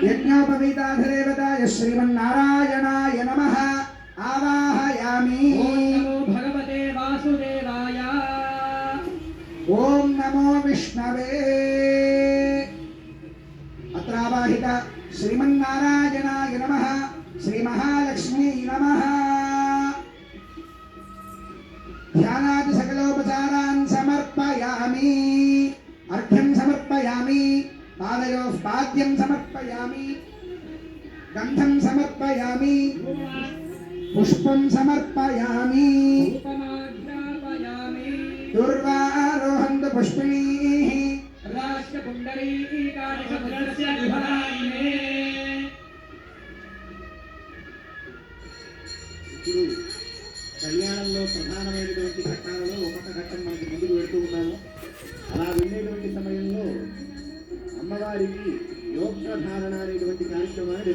यज्ञोपवीताधरेवताय श्रीमन्नारायणाय नमः आवाहयामि। ओम नमो भगवते वासुदेवाय। ओम नमो विष्णवे। अत्रावाहित श्रीमन्नारायणाय नमः श्रीमहालक्ष्मी नमः। ध्यानादि सकलोपचारान् समर्पयामि। अर्घ्यं समर्पयामि। पादयोः पाद्यं समर्पयामि। गन्धं समर्पयामि। पुष्पं समर्पयामि। दुर्वारोहन्तु पुष्पिणीः राष्ट्रपुण्डरीकादिसमुद्रस्य विभवामहे। కళ్యాణంలో ప్రధానమైనటువంటి ఘట్టాలలో ఒక్కొక్క ఘట్టం మనకి ముందుకు వెళ్తూ ఉన్నాము. అలా వెళ్ళేటువంటి సమయంలో అమ్మవారికి యోగధారణ అనేటువంటి కార్యక్రమాన్ని